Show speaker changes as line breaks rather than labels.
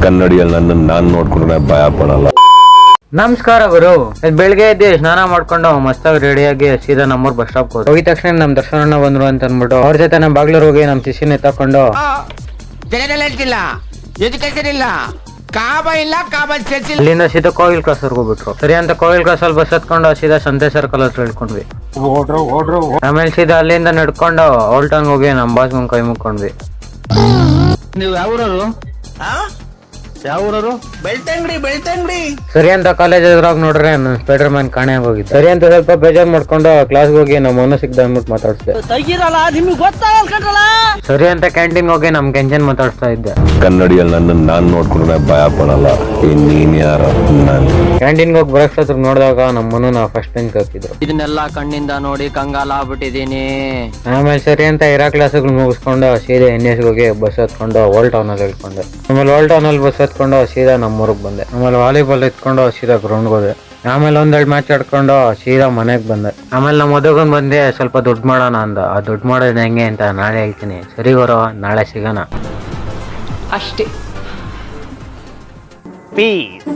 ಕನ್ನಡಿಯಲ್ಲಿ ನನ್ನನ್ನು ನಾನು ನೋಡ್ಕೊಂಡ್ರೆ ಭಯ ಪಡಲ್ಲ.
ನಮಸ್ಕಾರ ಗುರು. ಬೆಳಿಗ್ಗೆ ಎದ್ದು ಸ್ನಾನ ಮಾಡ್ಕೊಂಡು ಮಸ್ತಾಗಿ ರೆಡಿಯಾಗಿ ಸೀದಾ ನಮ್ಮೂರ್ ಬಸ್ ಸ್ಟಾಪ್ ಹೋಗಿದ ತಕ್ಷಣ ನಮ್ ದರ್ಶನ ಬಂದ್ರು ಅಂತ ಅನ್ಬಿಟ್ಟು ಅವ್ರ ಜೊತೆ ನಮ್ ಬಾಗ್ಲೂರ್ ಹೋಗಿ ನಮ್ ಶಿಷ್ಯನ ಎತ್ತಕೊಂಡು ಅಲ್ಲಿಂದ ಸೀದಾ ಕೋವಿಲ್ ಕ್ಲಾಸ್ ವರ್ಗು ಬಿಟ್ರು. ಸರಿ ಅಂತ ಕೋವಿಲ್ ಕ್ಲಾಸ್ ಅಲ್ಲಿ ಬಸ್ ಹತ್ಕೊಂಡು ಸೀದಾ ಸಂತೆ ಸರ್ಕಲ್ ಹತ್ರ ಇಳ್ಕೊಂಡ್ವಿ. ಆಮೇಲೆ ಸೀದಾ ಅಲ್ಲಿಂದ ನಡ್ಕೊಂಡು ಓಲ್ಡ್ ಟೌನ್ ಹೋಗಿ ನಮ್ ಬಾಸ್ ಮುಂಗ್ ಕೈ ಮುಕ್ಕೊಂಡ್ವಿ.
ನೀವು ಯಾವ ಊರವರು? ಬೆಳ್ತಂಗಡಿ.
ಸರಿ ಅಂತ ಕಾಲೇಜ್ ಎದುರಾಗ ನೋಡ್ರೆ ನನ್ ಸ್ಪೈಡರ್ ಮ್ಯಾನ್ ಕಾಣೆ ಹೋಗಿದ್ದೆ. ಸರಿ ಅಂತ ಸ್ವಲ್ಪ ಬೇಜಾರ್ ಮಾಡ್ಕೊಂಡು ಕ್ಲಾಸ್ಗೆ ಹೋಗಿ ನಮ್ಮ ಮನ ಸಿಗ್ದ ಅಂದ್ಬಿಟ್ಟು ಮಾತಾಡ್ಸಿದೆ. ಸರಿ ಅಂತ ಕ್ಯಾಂಟೀನ್ ಹೋಗಿ ನಮ್ ಕೆಂಚನ್ ಮಾತಾಡ್ಸ್ತಾ ಇದ್ದೆ.
ಕನ್ನಡಿಯಲ್ಲಿ ನನ್ನನ್ನು ನಾನು ನೋಡ್ಕೊಂಡ್ರೆ ಭಯ ಪಡಲ್ಲ. ನೀನ್ ಯಾರು?
ಕ್ಯಾಂಟೀನ್ಗೆ ಹೋಗಿ ಬ್ರೇಕ್ ಹತ್ರ ನೋಡಿದಾಗ ನಮ್ಮ ಮನ ಫಸ್ಟ್ ಬೆಂಚ್ ಹಾಕಿದ್ರು.
ಇದನ್ನೆಲ್ಲ ಕಣ್ಣಿಂದ ನೋಡಿ ಕಂಗಾಲ ಆಗ್ಬಿಟ್ಟಿದೀನಿ.
ಆಮೇಲೆ ಸರಿ ಅಂತ ಇರಾ ಕ್ಲಾಸ್ಗಳು ಮುಗಿಸ್ಕೊಂಡು ಸೀದಾ NS ಹೋಗಿ ಬಸ್ ಹತ್ಕೊಂಡು ಓಲ್ಡ್ ಟೌನ್ ಅಲ್ಲಿ ಇಳ್ಕೊಂಡೆ. ಆಮೇಲೆ ಓಲ್ಡ್ ಟೌನ್ ಅಲ್ಲಿ ಬಸ್ ಹತ್ಕೊಂಡು ಸೀದಾ ನಮ್ಮೂರಿಗೆ ಬಂದೆ. ಆಮೇಲೆ ವಾಲಿಬಾಲ್ ಎತ್ಕೊಂಡು ಸೀದಾ ಗ್ರೌಂಡ್ ಹೋದೆ. ಆಮೇಲೆ ಒಂದೆರಡು ಮ್ಯಾಚ್ ಆಡ್ಕೊಂಡು ಸೀದಾ ಮನೆಗೆ ಬಂದೆ. ಆಮೇಲೆ ನಮ್ಮ ಮದುವೆಗೆ ಬಂದೆ ಸ್ವಲ್ಪ ದುಡ್ಡು ಮಾಡೋಣ ಅಂದ. ಆ ದುಡ್ಡು ಮಾಡೋದು ಹೆಂಗೆ ಅಂತ ನಾಳೆ ಹೇಳ್ತೀನಿ. ಸರಿ ಬರೋ, ನಾಳೆ ಸಿಗೋಣ
ಅಷ್ಟೇ. ಪೀಸ್.